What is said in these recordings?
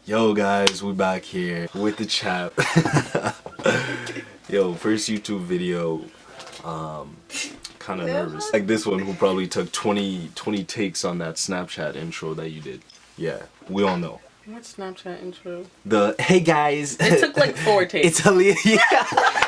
Yo guys, we back here with the chat. Yo, first YouTube video, kind of nervous. Like this one who probably took 20 takes on that Snapchat intro that you did. Yeah, we all know. What Snapchat intro? The, hey guys. It took like 4 takes. It's Haliya. Yeah.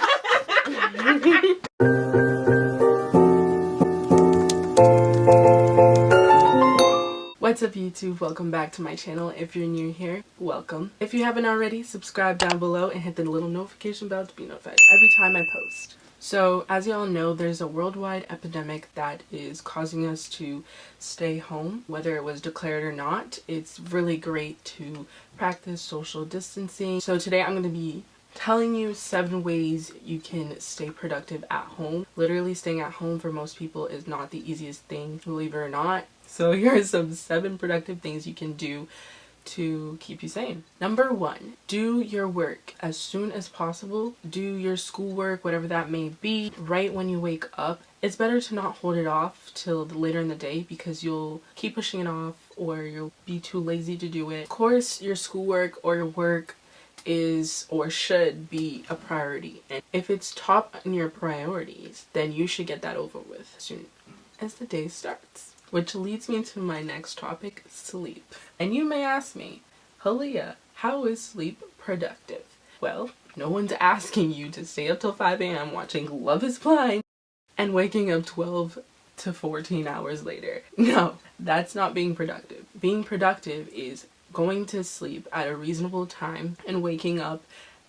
What's up YouTube? Welcome back to my channel. If you're new here, welcome. If you haven't already, subscribe down below and hit the little notification bell to be notified every time I post. So as y'all know, there's a worldwide epidemic that is causing us to stay home. Whether it was declared or not, it's really great to practice social distancing. So today I'm going to be telling you 7 ways you can stay productive at home. Literally staying at home for most people is not the easiest thing, believe it or not. So here are some 7 productive things you can do to keep you sane. Number 1, do your work as soon as possible. Do your schoolwork, whatever that may be, right when you wake up. It's better to not hold it off till later in the day because you'll keep pushing it off or you'll be too lazy to do it. Of course, your schoolwork or your work is or should be a priority. And if it's top in your priorities, then you should get that over with as soon as the day starts. Which leads me to my next topic, sleep. And you may ask me, Haliya, how is sleep productive? Well, no one's asking you to stay up till 5 a.m. watching Love is Blind and waking up 12 to 14 hours later. No, that's not being productive. Being productive is going to sleep at a reasonable time and waking up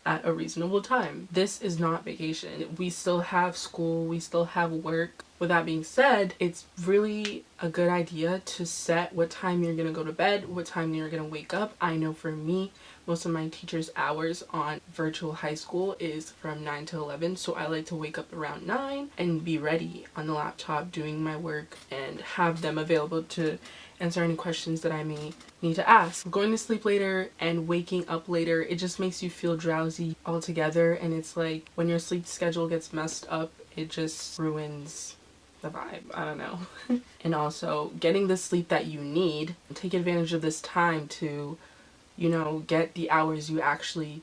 at a reasonable time. This is not vacation. We still have school, we still have work. With that being said, it's really a good idea to set what time you're gonna go to bed, what time you're gonna wake up. I know for me, most of my teachers' hours on virtual high school is from 9 to 11, so I like to wake up around 9 and be ready on the laptop doing my work and have them available to answer any questions that I may need to ask. Going to sleep later and waking up later, it just makes you feel drowsy altogether, and it's like when your sleep schedule gets messed up, it just ruins the vibe. I don't know. And also getting the sleep that you need, take advantage of this time to, you know, get the hours you actually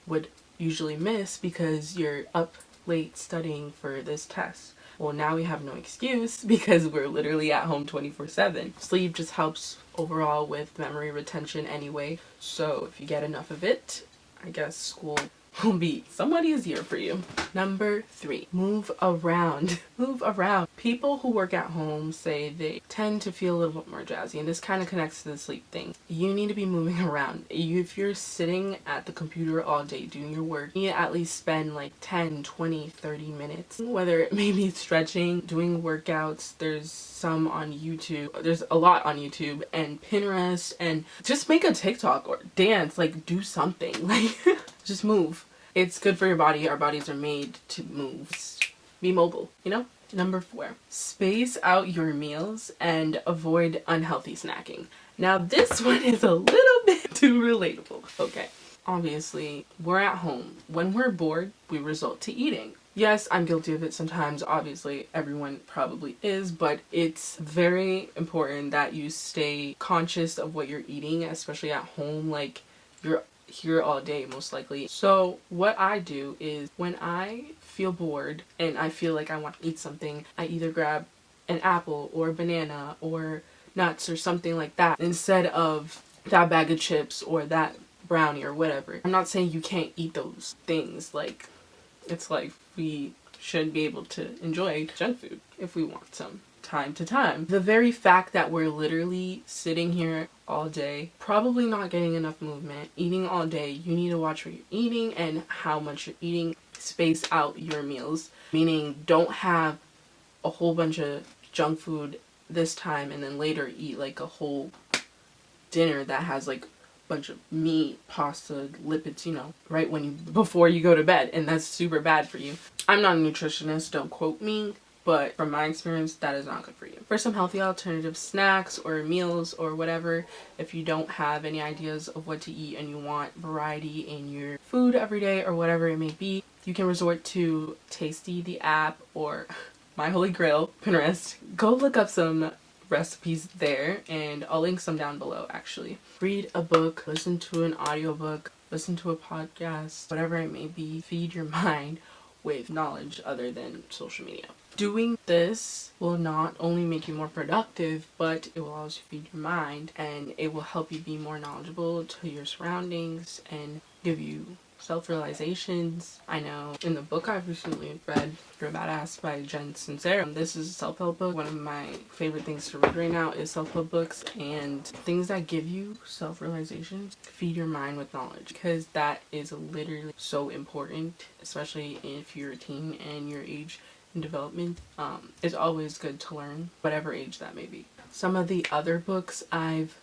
would usually miss because you're up late studying for this test. Well, now we have no excuse because we're literally at home 24/7. Sleep just helps overall with memory retention anyway. So if you get enough of it, I guess school will be somewhat easier for you. Number 3, move around. Move around. People who work at home say they tend to feel a little bit more drowsy, and this kind of connects to the sleep thing. You need to be moving around. If you're sitting at the computer all day doing your work, you need to at least spend like 10, 20, 30 minutes, whether it may be stretching, doing workouts. There's some on YouTube. There's a lot on YouTube and Pinterest, and just make a TikTok or dance, like do something. Like just move. It's good for your body. Our bodies are made to move. Be mobile, you know? Number 4, space out your meals and avoid unhealthy snacking. Now this one is a little bit too relatable. Okay, obviously we're at home. When we're bored, we resort to eating. Yes, I'm guilty of it sometimes. Obviously, everyone probably is, but it's very important that you stay conscious of what you're eating, especially at home. Like, you're here all day most likely. So what I do is when I feel bored and I feel like I want to eat something, I either grab an apple or a banana or nuts or something like that instead of that bag of chips or that brownie or whatever. I'm not saying you can't eat those things. Like, it's like we should be able to enjoy junk food if we want some time to time. The very fact that we're literally sitting here all day, probably not getting enough movement, eating all day, you need to watch what you're eating and how much you're eating. Space out your meals, meaning don't have a whole bunch of junk food this time and then later eat like a whole dinner that has like a bunch of meat, pasta, lipids, you know, right before you go to bed, and that's super bad for you. I'm not a nutritionist, don't quote me, but from my experience, that is not good for you. For some healthy alternative snacks or meals or whatever, if you don't have any ideas of what to eat and you want variety in your food every day or whatever it may be, you can resort to Tasty, the app, or my holy grail, Pinterest. Go look up some recipes there, and I'll link some down below actually. Read a book, listen to an audiobook, listen to a podcast, whatever it may be. Feed your mind with knowledge other than social media. Doing this will not only make you more productive, but it will also feed your mind, and it will help you be more knowledgeable to your surroundings and give you self-realizations. I know in the book I've recently read, You're a Badass by Sincero, this is a self-help book. One of my favorite things to read right now is self-help books, and things that give you self-realizations feed your mind with knowledge, because that is literally so important, especially if you're a teen and your age in development. It's always good to learn, whatever age that may be. Some of the other books I've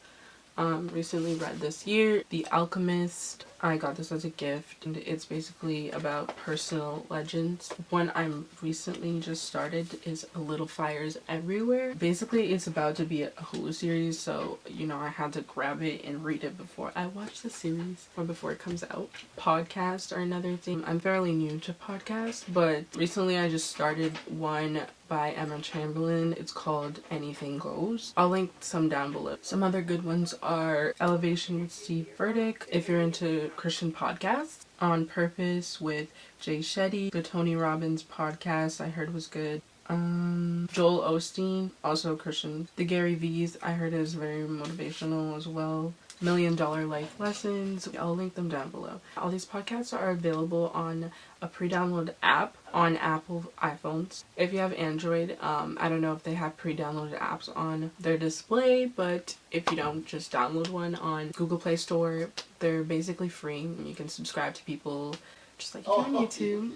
recently read this year: The Alchemist. I got this as a gift, and it's basically about personal legends. One I'm recently just started is A Little Fires Everywhere. Basically, it's about to be a Hulu series, so you know I had to grab it and read it before I watch the series or before it comes out. Podcasts are another thing. I'm fairly new to podcasts, but recently I just started one by Chamberlain. It's called Anything Goes. I'll link some down below. Some other good ones are Elevation with Steve Furtick. If you're into Christian podcasts, On Purpose with Jay Shetty. The Tony Robbins podcast I heard was good. Joel Osteen, also Christian. The GaryVees I heard is very motivational as well. $1 Million Life Lessons. I'll link them down below. All these podcasts are available on a pre-downloaded app on Apple iPhones. If you have Android, I don't know if they have pre-downloaded apps on their display, but if you don't, just download one on Google Play Store. They're basically free. You can subscribe to people just like you do on YouTube.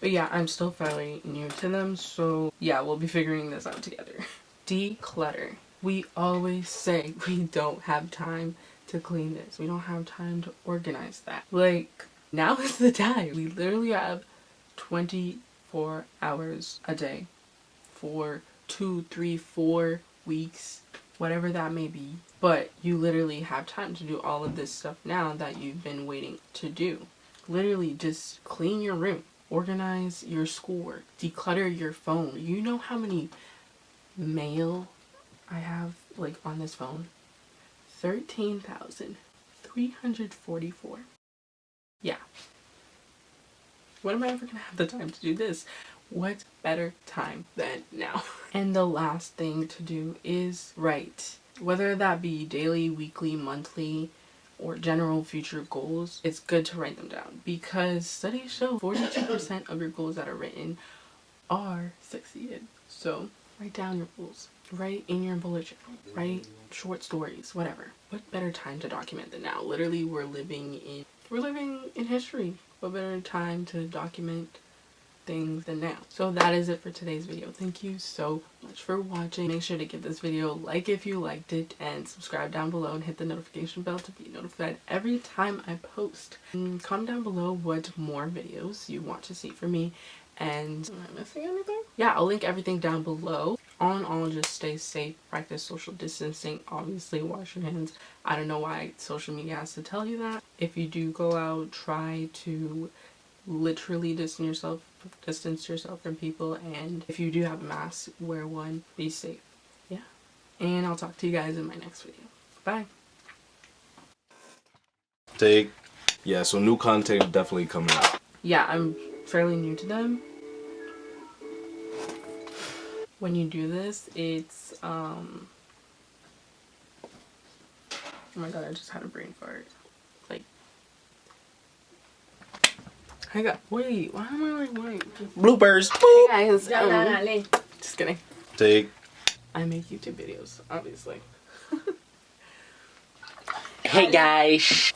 But yeah, I'm still fairly new to them, so yeah, we'll be figuring this out together. Declutter. We always say we don't have time to clean this. We don't have time to organize that. Like, now is the time. We literally have 24 hours a day for 2, 3, 4 weeks, whatever that may be. But you literally have time to do all of this stuff now that you've been waiting to do. Literally just clean your room, organize your schoolwork, declutter your phone. You know how many mail I have like on this phone? 13,344. Yeah. When am I ever gonna have the time to do this? What better time than now? And the last thing to do is write. Whether that be daily, weekly, monthly, or general future goals, it's good to write them down, because studies show 42% of your goals that are written are succeeded. So write down your goals. Write in your bullet journal. Write short stories, whatever. What better time to document than now? Literally, we're living in history. What better time to document things than now? So that is it for today's video. Thank you so much for watching. Make sure to give this video a like if you liked it, and subscribe down below and hit the notification bell to be notified every time I post. And comment down below what more videos you want to see from me. And am I missing anything? Yeah, I'll link everything down below. All in all, just stay safe, practice social distancing, obviously wash your hands. I don't know why social media has to tell you that. If you do go out, try to literally distance yourself from people, and if you do have a mask, wear one. Be safe. Yeah. And I'll talk to you guys in my next video. Bye. Yeah, so new content definitely coming out. Yeah, I'm fairly new to them. When you do this, it's oh my god, I just had a brain fart. Like, I got, wait, why am I like, wait, bloopers. Hey guys, just kidding. I make YouTube videos, obviously. Hey guys.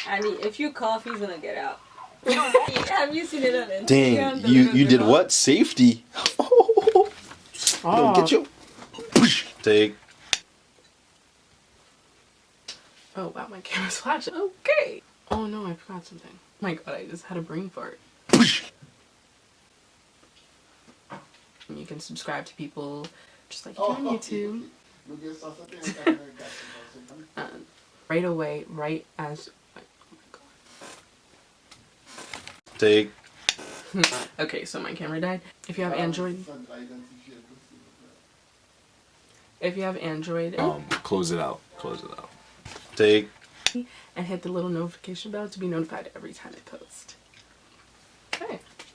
Ali, if you cough, he's gonna get out. Have you seen it on Instagram? Dang, you did what? Safety. Oh. Get your Oh wow, my camera's flashing. Okay. Oh no, I forgot something. Oh my god, I just had a brain fart. You can subscribe to people just like you do on YouTube. Right away, right as... Oh my god. Okay, so my camera died. If you have Android... If you have Android, Close it out. Close it out. Take. and hit the little notification bell to be notified every time I post.